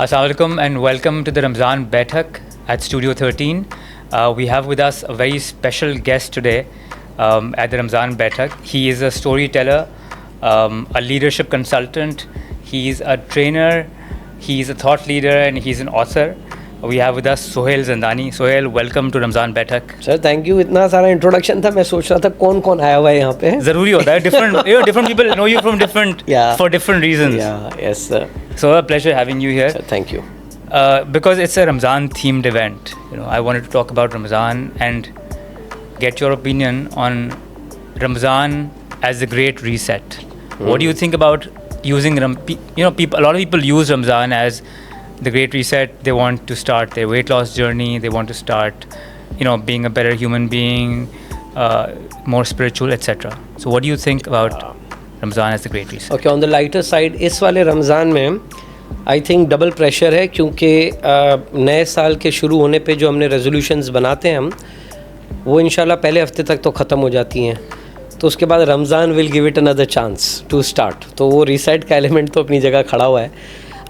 Assalamu alaikum and welcome to the Ramzan Baitak at Studio 13. We have with us a very special guest today at the Ramzan Baitak. He is a storyteller, a leadership consultant, he's a trainer, he's a thought leader and he's an author. We have with us Sohail Zandani. Sohail, welcome to Ramzan Baitak. Sir thank you. इतना सारा introduction था, मैं सोच रहा था कौन कौन आया हुआ है यहाँ पे. ज़रूरी होता है, different people know you from different for different reasons. Yes sir. So a pleasure having you here. Sir, thank you. Because it's a Ramzan themed event, I wanted to talk about Ramzan and get your opinion on Ramzan as the Great Reset. What do you think about using people? A lot of people use Ramzan as the Great Reset. They want to start their weight loss journey. They want to start, being a better human being, more spiritual, etc. So what do you think about Ramzan as the Great Reset? Okay, on the lighter side, इस वाले रमज़ान में I think double pressure है, क्योंकि नए साल के शुरू होने पे जो हमने रेजोल्यूशंस बनाते हैं हम, वो इंशाल्लाह पहले हफ्ते तक तो ख़त्म हो जाती हैं. तो उसके बाद Ramzan will give it another chance to start. तो वो रीसेट का एलिमेंट तो अपनी जगह खड़ा हुआ है.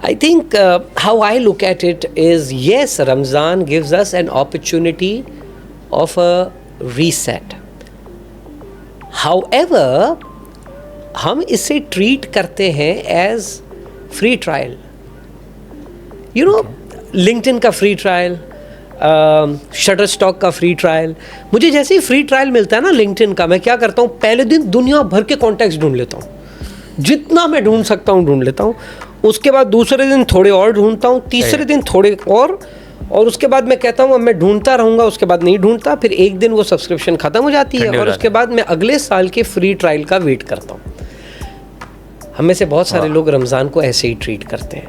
I think how I look at it is, yes, Ramzan gives us an opportunity of a reset. However, हम इसे treat करते हैं as free trial. LinkedIn का free trial, Shutterstock का free trial. मुझे जैसे ही free trial मिलता है ना LinkedIn का, मैं क्या करता हूँ, पहले दिन दुनिया भर के कॉन्टैक्ट्स ढूंढ लेता हूँ, जितना मैं ढूंढ सकता हूँ ढूंढ लेता हूँ. उसके बाद दूसरे दिन थोड़े और ढूंढता हूँ, तीसरे दिन थोड़े और उसके बाद मैं कहता हूँ अब मैं ढूंढता रहूँगा. उसके बाद नहीं ढूंढता, फिर एक दिन वो सब्सक्रिप्शन ख़त्म हो जाती है और उसके बाद मैं अगले साल के फ्री ट्रायल का वेट करता हूँ. हम में से बहुत सारे लोग रमज़ान को ऐसे ही ट्रीट करते हैं.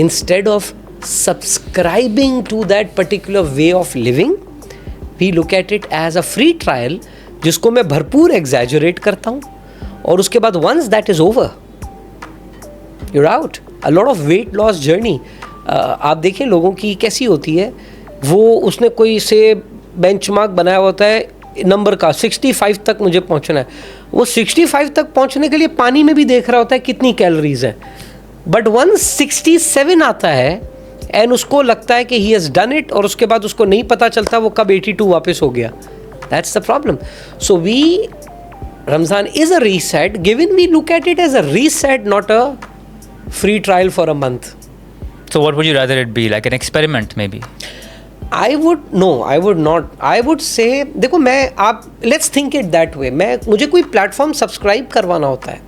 Instead of subscribing to that particular way of living, we look at it as a free trial जिसको मैं भरपूर एग्जैजरेट करता हूँ. और उसके बाद once that is over, you're out. A lot of weight loss journey. आप देखें लोगों की कैसी होती है, वो उसने कोई से बेंचमार्क बनाया होता है नंबर का, 65 तक मुझे पहुंचना है. वो 65 तक पहुंचने के लिए पानी में भी देख रहा होता है कितनी कैलोरीज है. बट 167 आता है एंड उसको लगता है कि ही हैज़ डन इट, और उसके बाद उसको नहीं पता चलता वो कब 82 वापस हो गया. That's the problem. So we Ramzan is a reset, given we look at it as a reset, not a free trial for a month. So what would you rather it be, like an experiment maybe? I would not. I would say, देखो let's think it that way. मुझे कोई platform subscribe करवाना होता है,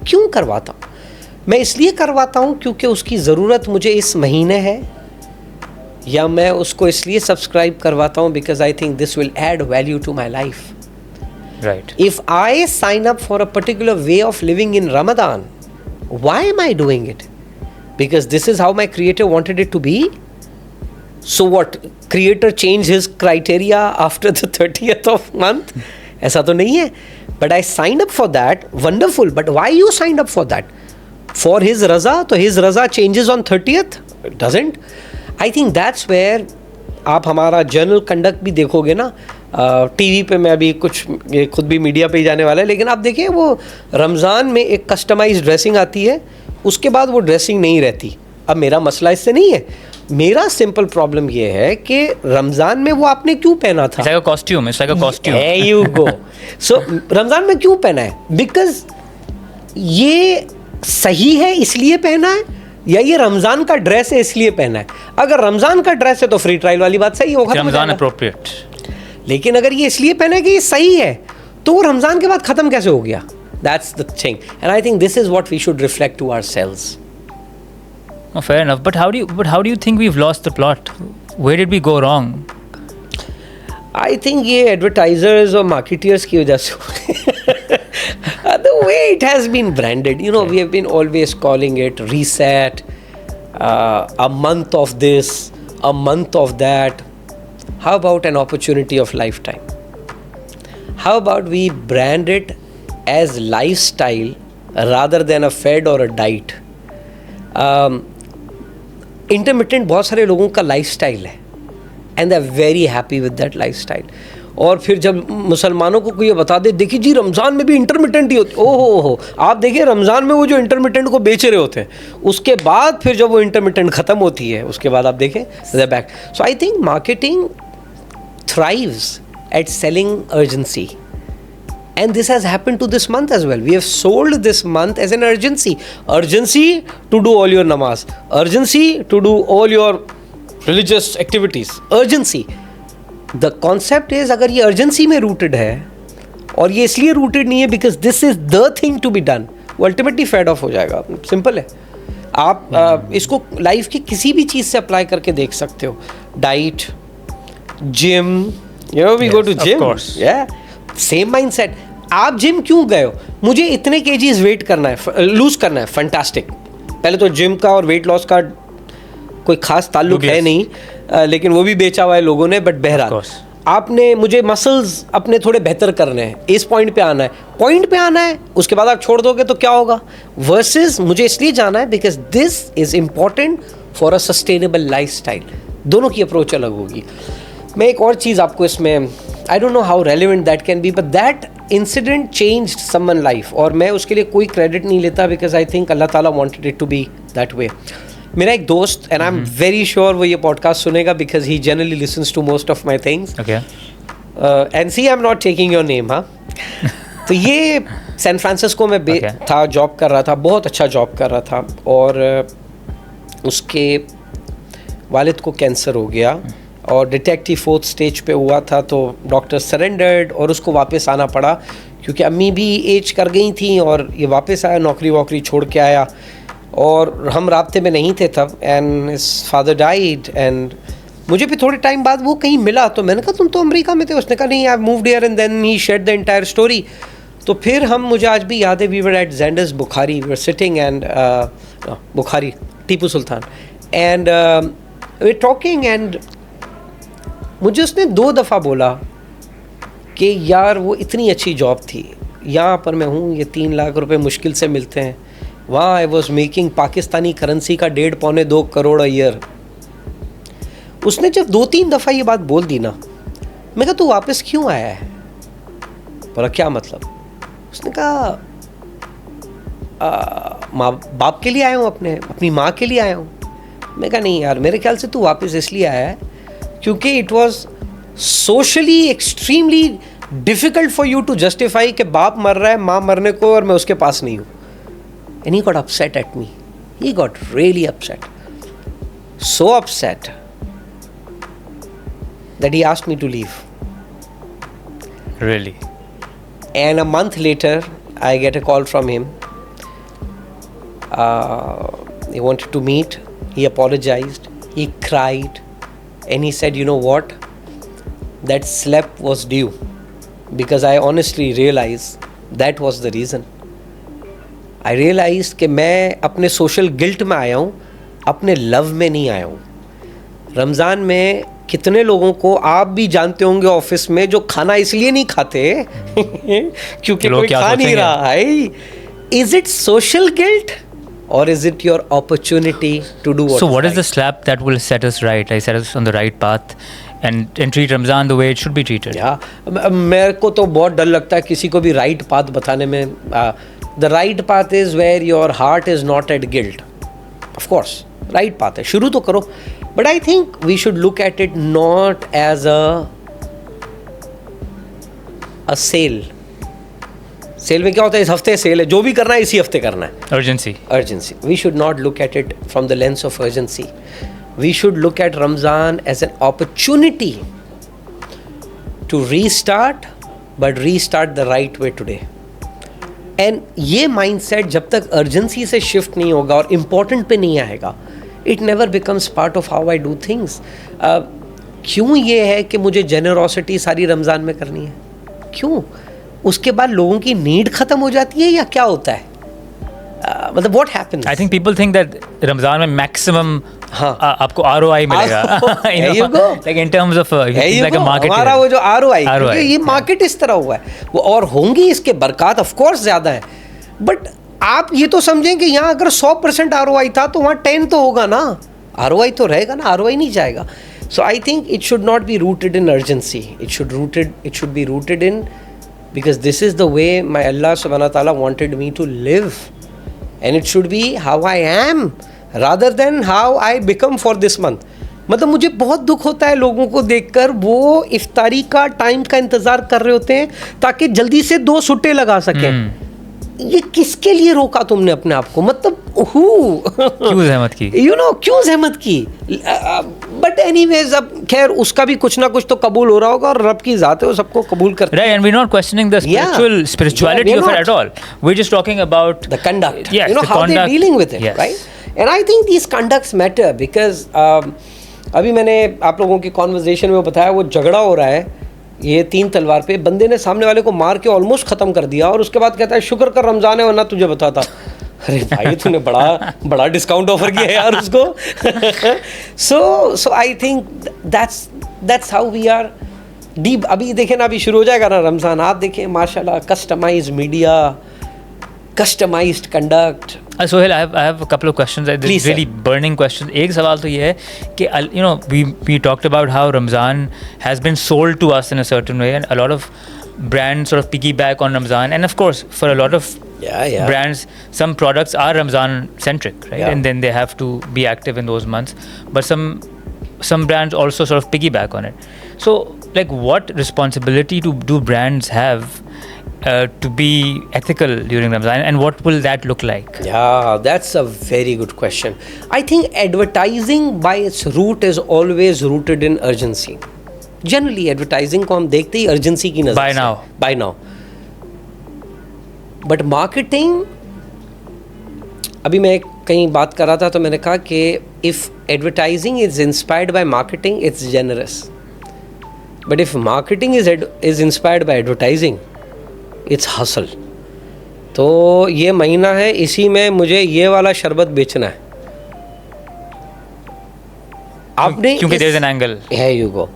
क्यों करवाता हूँ? मैं इसलिए करवाता हूँ क्योंकि उसकी ज़रूरत मुझे इस महीने है, या मैं उसको इसलिए सब्सक्राइब करवाता हूँ because I think this will add value to my life. Right. If I sign up for a particular way of living in Ramadan, why am I doing it? Because this is how my creator wanted it to be. So what? Creator changed his criteria after the 30th of month? ऐसा तो नहीं है. But I signed up for that. Wonderful. But why you signed up for that? For his raza? So his raza changes on 30th? It doesn't. I think that's where आप हमारा journal conduct भी देखोगे ना, TV पे मैं अभी कुछ खुद भी मीडिया पे ही जाने वाला है, लेकिन आप देखिए वो रमज़ान में एक कस्टमाइज ड्रेसिंग आती है, उसके बाद वो ड्रेसिंग नहीं रहती. अब मेरा मसला इससे नहीं है, मेरा सिंपल प्रॉब्लम ये है कि रमज़ान में वो आपने क्यों पहना था. It's like a costume. There you go. So Ramzan में क्यों पहना है? Because ये सही है इसलिए पहना है, या ये रमज़ान का ड्रेस है इसलिए पहना है. अगर रमज़ान का ड्रेस है तो फ्री ट्रायल वाली बात सही होगा, रमज़ान अप्रोप्रिएट. लेकिन अगर ये इसलिए पहना है कि ये सही है, तो रमज़ान के बाद ख़त्म कैसे हो गया? That's the thing. And I think this is what we should reflect to ourselves. Oh, fair enough. But how do you think we've lost the plot? Where did we go wrong? I think ये advertisers और marketers की वजह से the way it has been branded, we have been always calling it reset, a month of this, a month of that. How about an opportunity of lifetime? How about we brand it as lifestyle rather than a fad or a diet? Intermittent बहुत सारे लोगों का lifestyle है and they are very happy with that lifestyle. और फिर जब मुसलमानों को कोई ये बता दे, देखिए जी रमज़ान में भी इंटरमिटेंट ही होती, ओहो आप देखिए रमज़ान में वो जो इंटरमिटेंट को बेच रहे होते हैं, उसके बाद फिर जब वो इंटरमिटेंट ख़त्म होती है उसके बाद आप देखें they back. So I think marketing thrives at selling urgency, and this has happened to this month as well. We have sold this month as an urgency to do all your namaz, urgency to do all your religious activities, urgency. The concept is अगर ये urgency में rooted है और ये इसलिए rooted नहीं है because this is the thing to be done, वो ultimately fed off हो जाएगा. Simple है. आप इसको लाइफ की किसी भी चीज़ से अप्लाई करके देख सकते हो. Diet, gym, you know we go to gym, of course, same mindset. आप जिम क्यों गए हो? मुझे इतने केजीज वेट करना है, लूज करना है, फैंटास्टिक. पहले तो जिम का और वेट लॉस का कोई खास ताल्लुक है नहीं, लेकिन वो भी बेचा हुआ है लोगों ने. बट बहरहाल आपने मुझे मसल्स अपने थोड़े बेहतर करने हैं, इस पॉइंट पे आना है, उसके बाद आप छोड़ दोगे तो क्या होगा. वर्सेस मुझे इसलिए जाना है because this is important for a sustainable lifestyle. दोनों की अप्रोच अलग होगी. मैं एक और चीज़ आपको इसमें, I don't know how relevant that can be, but that incident changed someone life. और मैं उसके लिए कोई क्रेडिट नहीं लेता बिकॉज आई थिंक अल्लाह ताला wanted it to be that way. मेरा एक दोस्त, and I am very sure वो ये पॉडकास्ट सुनेगा because he generally listens to most of my things, and see I am not taking your name. हाँ तो ये सैन फ्रांसिस्को में था, जॉब कर रहा था, बहुत अच्छा जॉब कर रहा था, और उसके वालिद को कैंसर हो गया और डिटेक्टिव 4th स्टेज पे हुआ था. तो डॉक्टर सरेंडर्ड और उसको वापस आना पड़ा क्योंकि अम्मी भी एज कर गई थी और ये वापस आया, नौकरी वोकरी छोड़ के आया, और हम राब्ते में नहीं थे तब. And his father died, and मुझे भी थोड़े टाइम बाद वो कहीं मिला, तो मैंने कहा तुम तो अमेरिका में थे. उसने कहा नहीं, I moved here, and then he shared the entire story. तो फिर हम, मुझे आज भी याद है, we were at Zenders Bukhari, we were sitting, and Bukhari Tipu Sultan, and we were talking, and मुझे उसने 2 दफ़ा बोला कि यार वो इतनी अच्छी जॉब थी, यहाँ पर मैं हूँ, ये 3 लाख रुपए मुश्किल से मिलते हैं, वहाँ I was making Pakistani currency का 1.5-2 करोड़ अ ईयर. उसने जब 2-3 दफ़ा ये बात बोल दी ना, मैं कहा तू वापस क्यों आया है? बोला क्या मतलब? उसने कहा माँ बाप के लिए आया हूँ, अपनी माँ के लिए आया हूँ. मैं कहा नहीं यार, मेरे ख्याल से तू वापस इसलिए आया है क्योंकि it was socially extremely difficult for you to justify कि बाप मर रहा है माँ मरने को और मैं उसके पास नहीं हूँ. And he got upset at me, he got really upset, so upset that he asked me to leave. Really? And a month later, I get a call from him. He wanted to meet. He apologized. He cried. And he said, you know what? That slap was due. Because I honestly realized that was the reason. I realized कि मैं अपने social guilt में आया हूँ, अपने love में नहीं आया हूँ. रमज़ान में कितने लोगों को आप भी जानते होंगे ऑफिस में जो खाना इसलिए नहीं खाते क्योंकि कोई खा नहीं रहा है. Is it social guilt or is it your opportunity to do what so what is right? the slap that will set us right, like set us on the right path and treat Ramzan the way it should be treated? मेरे को तो बहुत डर लगता है किसी को भी राइट पाथ बताने में. The right path is where your heart is not at guilt. Of course right path है, शुरू तो करो. But I think we should look at it not as a sale. Sale में क्या होता है, इस हफ्ते सेल है, जो भी करना है इसी हफ्ते करना है. Urgency. We should not look at it from the lens of urgency. We should look at Ramzan as an opportunity to restart, but restart the right way today. And ये mindset जब तक urgency से shift नहीं होगा और important पे नहीं आएगा, it never becomes part of how I do things. क्यों ये है कि मुझे generosity सारी रमज़ान में करनी है? क्यों? उसके बाद लोगों की नीड ख़त्म हो जाती है या क्या होता है? मतलब what happens? I think people think that Ramzan में maximum आपको ROI मिलेगा. you go. Like in terms of like a market. हमारा वो जो ROI, क्योंकि ये मार्केट इस तरह हुआ है, वो और होंगी इसके बरकत ऑफ कोर्स ज़्यादा है. बट आप ये तो समझें कि यहाँ अगर 100% ROI था तो वहाँ 10 तो होगा ना. ROI तो रहेगा ना, ROI नहीं जाएगा. So I think it should not be rooted in urgency. It should be rooted in, because this is the way my Allah subhanahu wa ta'ala wanted me to live, and it should be how I am rather than how I become for this month. मतलब मुझे बहुत दुख होता है लोगों को देखकर, वो इफ्तारी का टाइम का इंतजार कर रहे होते हैं ताकि जल्दी से 2 सुट्टे लगा सकें. ये किसके लिए रोका तुमने अपने आप को? मतलब क्यों ज़हमत की? क्यों ज़हमत की? बट एनीवेज, अब खैर उसका भी कुछ ना कुछ तो कबूल हो रहा होगा, और रब की ज़ात है, वो सबको कबूल करता है. Right, and we're not questioning the spirituality of it at all. We're just talking about the conduct. Yes, the how conduct. they're dealing with it, Yes. right? And I think these conducts matter because अभी मैंने आप लोगों की conversation में बताया, वो झगड़ा हो रहा है ये 3 तलवार पे. बंदे ने सामने वाले को मार के ऑलमोस्ट ख़त्म कर दिया, और उसके बाद कहता है शुक्र कर रमज़ान है वरना तुझे बताता. अरे भाई तूने बड़ा डिस्काउंट ऑफर किया है यार उसको. so I think that's how we are deep. अभी देखें ना, अभी शुरू हो जाएगा ना रमज़ान, आप देखें माशाल्लाह, customized media, customized conduct. Sohail, I have a couple of questions. Please, really burning questions. एक सवाल तो ये है कि we talked about how Ramzan has been sold to us in a certain way, and a lot of brands sort of piggyback on Ramzan, and of course for a lot of brands, some products are Ramzan centric, right? And then they have to be active in those months, but some brands also sort of piggyback on it. So like, what responsibility do brands have to be ethical during Ramzan, and what will that look like? Yeah, that's a very good question. I think advertising by its root is always rooted in urgency. Generally advertising को हम देखते ही urgency की नज़र से. By now. But marketing, अभी मैं कहीं बात कर रहा था तो मैंने कहा कि if advertising is inspired by marketing, it's generous. But if marketing is inspired by advertising, it's hustle. तो ये महीना है, इसी में मुझे ये वाला शरबत बेचना है. आपने क्योंकि there is an angle. Here you go.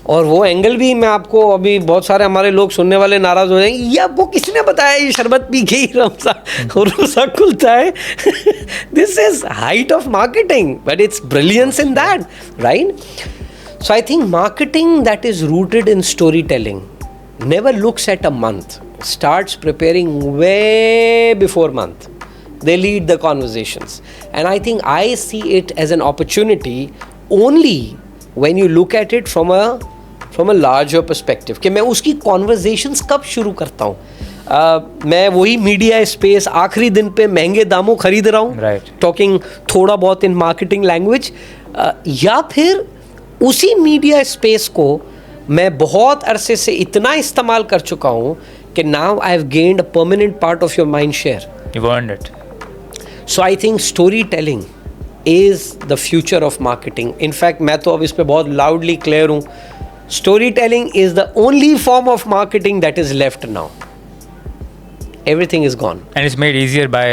और वो एंगल भी मैं आपको, अभी बहुत सारे हमारे लोग सुनने वाले नाराज हो जाएंगे, या वो किसने बताया ये शरबत पी के ही रमज़ान रोज़ा खुलता है. This is height of marketing, but it's brilliance in that, right? So I think marketing that is rooted in story telling never looks at a month, starts preparing way before month. They lead the conversations, and I think I see it as an opportunity only when you look at it from a larger perspective. कि मैं उसकी conversations कब शुरू करता हूँ. मैं वही media space आखिरी दिन पे महंगे दामों खरीद रहा हूँ, right. टॉकिंग थोड़ा बहुत इन मार्केटिंग लैंग्वेज, या फिर उसी मीडिया स्पेस को मैं बहुत अरसे से इतना इस्तेमाल कर चुका हूँ कि now I have gained a permanent part of your mind share. You've earned it. So I think story telling is the future of marketing. In fact मैं तो अब इस पर बहुत लाउडली क्लियर हूँ. Story telling is the only form of marketing that is left now. Everything is gone. And it's made easier by,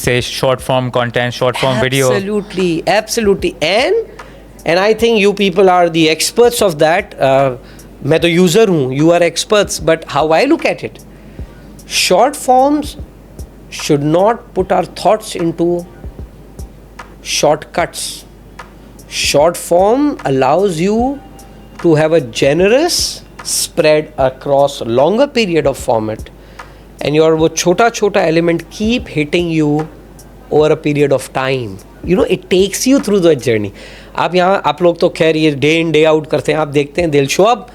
say, short form content, short form video. Absolutely. And I think you people are the experts of that. मैं तो user हूँ, you are experts. But how I look at it, short forms should not put our thoughts into shortcuts. Short form allows you to have a generous spread across longer period of format. And your वो छोटा element keep hitting you over a period of time. It takes you through the journey. आप लोग तो खैर ये day in day out करते हैं, आप देखते हैं, they'll show up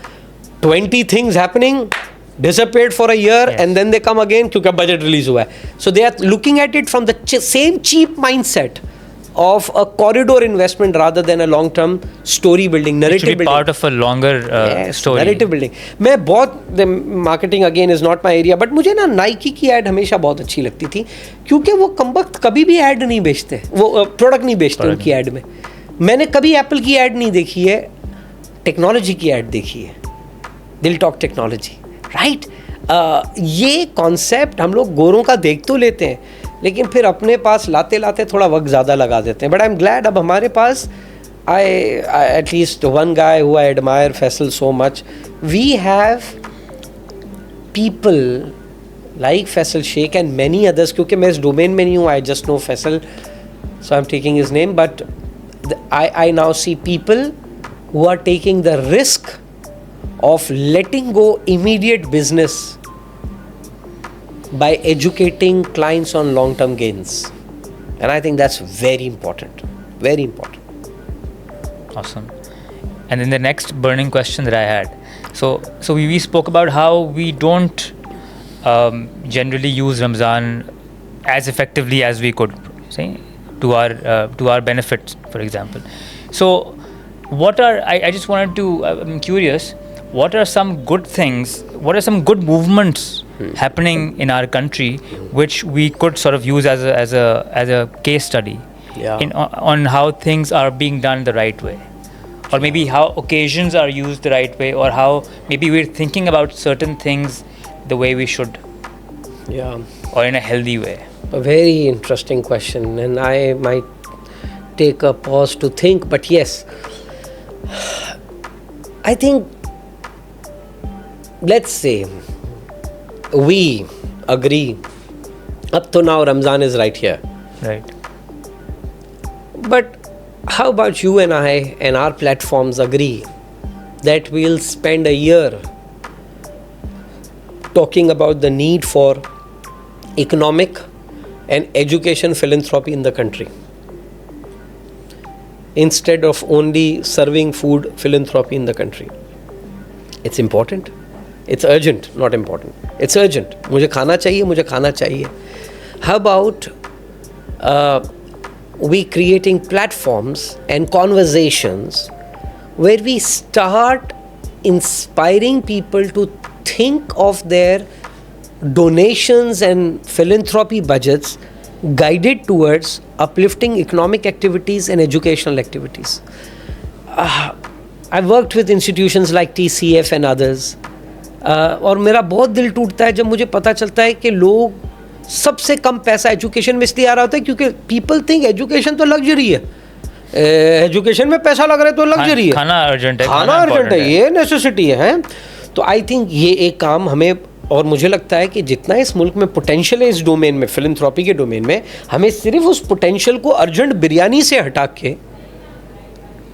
20 things happening, disappeared for a year, yes. And then they come again क्योंकि budget release हुआ है. So they are looking at it from the same cheap mindset of a corridor investment rather than a long term story building, narrative building. It should be building. part of a longer story. Narrative building. मैं बहुत marketing again is not my area, but मुझे ना Nike की ad हमेशा बहुत अच्छी लगती थी क्योंकि वो कमबख्त कभी भी ad नहीं बेचते, वो प्रोडक्ट नहीं बेचते उनकी ad में. मैंने कभी Apple की ad नहीं देखी है, टेक्नोलॉजी की ad देखी है. दिल टॉक टेक्नोलॉजी, राइट? ये कॉन्सेप्ट हम लोग गोरों का देख तो लेते हैं, लेकिन फिर अपने पास लाते लाते थोड़ा वक्त ज़्यादा लगा देते हैं. बट आई एम ग्लैड अब हमारे पास at least one guy who I admire, Faisal, so much. We have people like Faisal Sheikh and many others. क्योंकि मैं इस डोमेन में नहीं हूँ, I just know Faisal, so I'm taking his name. But I now see people who are taking the risk of letting go immediate business by educating clients on long-term gains. And I think that's very important, very important. Awesome. And then the next burning question that I had. So we spoke about how we don't generally use Ramzan as effectively as we could, say, to our benefit, for example. So I just wanted to, I'm curious, what are some good things, what are some good movements happening in our country which we could sort of use as a case study on how things are being done the right way, or maybe how occasions are used the right way, or how maybe we're thinking about certain things the way we should, or in a healthy way. A very interesting question, and I might take a pause to think, but yes, I think, let's say we agree up to now Ramzan is right here, Right. but how about you and I and our platforms agree that we'll spend a year talking about the need for economic and education philanthropy in the country, instead of only serving food philanthropy in the country? It's important. It's urgent, not important. It's urgent. मुझे खाना चाहिए. How about we creating platforms and conversations where we start inspiring people to think of their donations and philanthropy budgets guided towards uplifting economic activities and educational activities. I've worked with institutions like TCF and others. और मेरा बहुत दिल टूटता है जब मुझे पता चलता है कि लोग सबसे कम पैसा एजुकेशन में इसलिए आ रहा होता है क्योंकि पीपल थिंक एजुकेशन तो लग्जरी है, एजुकेशन में पैसा लग रहा है तो लग्जरी है, खाना अर्जेंट है, ये नेसेसिटी है. तो आई थिंक ये एक काम हमें, और मुझे लगता है कि जितना इस मुल्क में पोटेंशियल है इस डोमेन में, फिलैंथ्रोपी के डोमेन में, हमें सिर्फ उस पोटेंशियल को अर्जेंट बिरयानी से हटा के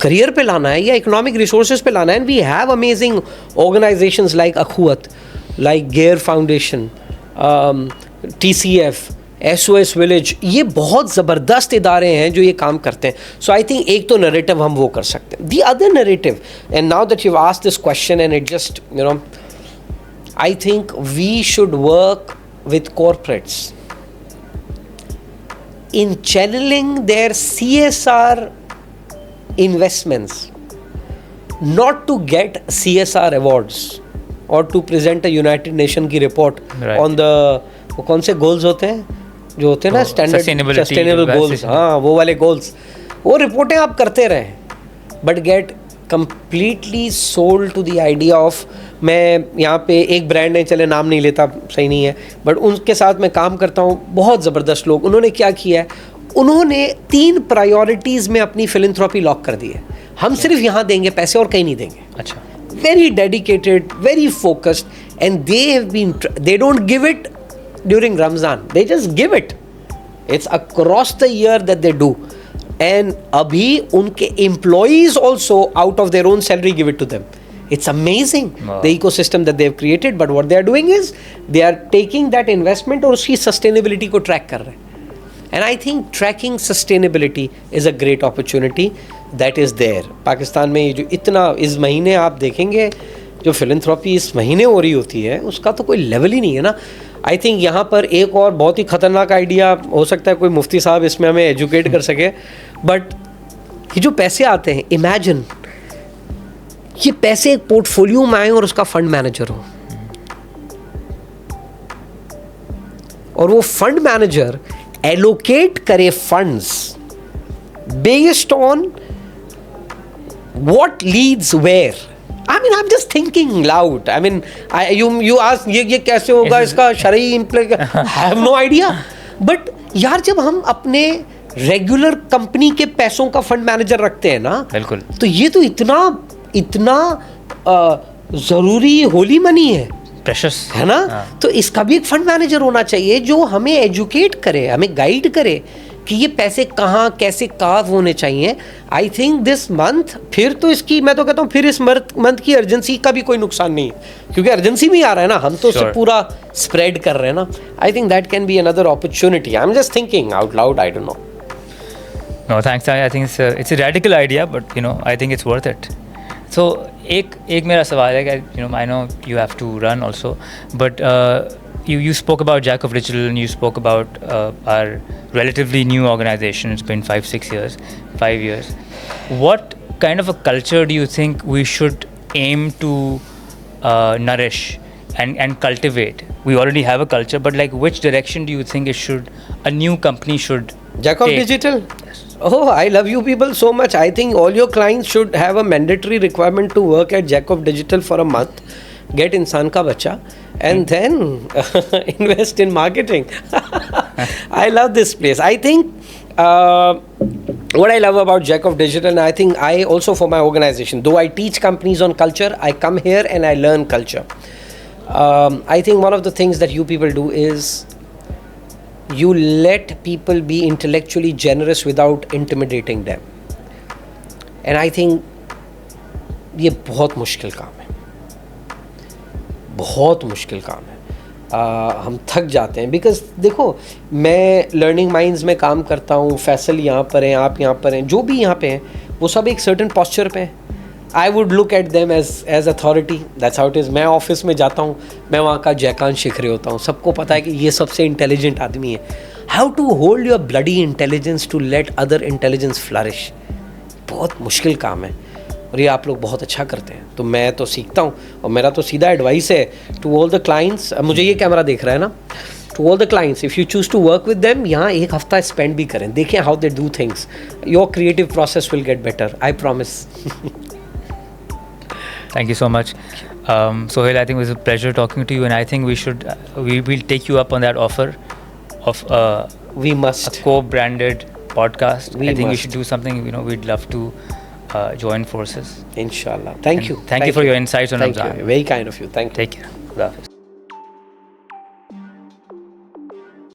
करियर पे लाना है या इकोनॉमिक रिसोर्सेज पे लाना है. And we have amazing organisations like Akhuwat, like गेयर फाउंडेशन, TCF, SOS विलेज. ये बहुत ज़बरदस्त इदारे हैं जो ये काम करते हैं. सो आई थिंक एक तो नरेटिव हम वो कर सकते हैं. The other narrative, and now that you asked this question and it just I think we should work with corporates in channeling their CSR investments, not to get CSR awards or to present a United Nations की report on the वो कौन से goals होते हैं जो होते हैं ना, standard sustainable goals, हाँ वो वाले goals, वो रिपोर्टें आप करते रहें, but get completely sold to the idea of, मैं यहाँ पे एक ब्रांड है, चले नाम नहीं लेता, सही नहीं है, बट उनके साथ मैं काम करता हूँ, बहुत ज़बरदस्त लोग. उन्होंने क्या किया है, उन्होंने 3 प्रायोरिटीज़ में अपनी फिलैंथ्रोपी लॉक कर दी है. हम सिर्फ यहाँ देंगे पैसे और कहीं नहीं देंगे. अच्छा. Very dedicated, very focused, and they don't give it during Ramzan, they just give it. It's across the year that they do. एंड अभी उनके employees also out of their own salary give it to them. It's amazing, the ecosystem that they've created. But what they are doing is they are taking that investment और उसकी sustainability को track कर रहे हैं. And I think tracking sustainability is a great opportunity that is there. Pakistan में ये जो इतना इस महीने आप देखेंगे जो philanthropy इस महीने हो रही होती है उसका तो कोई लेवल ही नहीं है ना. I think यहाँ पर एक और बहुत ही ख़तरनाक आइडिया हो सकता है, कोई मुफ्ती साहब इसमें हमें एजुकेट कर सके. बट ये जो पैसे आते हैं, इमेजिन ये पैसे एक पोर्टफोलियो में आए और उसका फंड मैनेजर हो, और वो फंड मैनेजर एलोकेट करे funds based on what leads where. I mean I am just thinking loud. I mean you ask ये कैसे होगा, इसका शरई I have no idea. But यार जब हम अपने रेगुलर कंपनी के पैसों का फंड मैनेजर रखते हैं ना, बिल्कुल, तो ये तो इतना ज़रूरी होली मनी है, प्रेशस है ना. तो इसका भी एक फंड मैनेजर होना चाहिए जो हमें एजुकेट करे, हमें गाइड करे कि ये पैसे कहाँ कैसे कार्व होने चाहिए. आई थिंक दिस मंथ फिर तो इसकी, मैं तो कहता हूँ फिर इस मंथ की अर्जेंसी का भी कोई नुकसान नहीं है, क्योंकि अर्जेंसी भी आ रहा है ना, हम तो उसे Sure. पूरा स्प्रेड कर रहे हैं ना. I think that can be another opportunity. I am just thinking out loud, I don't know. No, thanks. I think it's a radical idea, but I think it's worth it. So एक मेरा सवाल है कि I know you have to run also, but you spoke about Jack of Digital and you spoke about our relatively new organization. It's been 5 years. What kind of a culture do you think we should aim to nourish and cultivate? We already have a culture, but like which direction do you think a new company should Jack of take? Digital? Oh, I love you people so much. I think all your clients should have a mandatory requirement to work at Jack of Digital for a month, get Insan Ka Bacha, and then invest in marketing. I love this place. I think what I love about Jack of Digital, and I think I also for my organization, though I teach companies on culture, I come here and I learn culture. I think one of the things that you people do is you let people be intellectually generous without intimidating them. And I think ये बहुत मुश्किल काम है, बहुत मुश्किल काम है. हम थक जाते हैं, बिकॉज देखो मैं लर्निंग माइंड्स में काम करता हूँ, फैसल यहाँ पर हैं, आप यहाँ पर हैं, जो भी यहाँ पे हैं वो सब एक सर्टन पॉस्चर पे हैं. I would look at them as authority. That's how it is. मैं ऑफिस में जाता हूँ, मैं वहाँ का जयकांत शिखरे होता हूँ, सबको पता है कि ये सबसे इंटेलिजेंट आदमी है. How to hold your bloody intelligence to let other intelligence flourish, बहुत मुश्किल काम है, और ये आप लोग बहुत अच्छा करते हैं. तो मैं तो सीखता हूँ, और मेरा तो सीधा एडवाइस है टू ऑल द क्लाइंट्स. मुझे ये कैमरा देख रहा है ना, to all the clients, if you choose to work with them, यहाँ एक हफ्ता स्पेंड भी करें, देखें how they do things. Your creative process will get better, I promise. Thank you so much. Sohail, I think it was a pleasure talking to you, and I think we will take you up on that offer of We a must. co-branded podcast. We I think we must. should do something, we'd love to join forces. Inshallah. Thank And you. thank you for your insights on Thank Ramzan. you. Very kind of you. Thank you. Take care. Khuda Hafiz.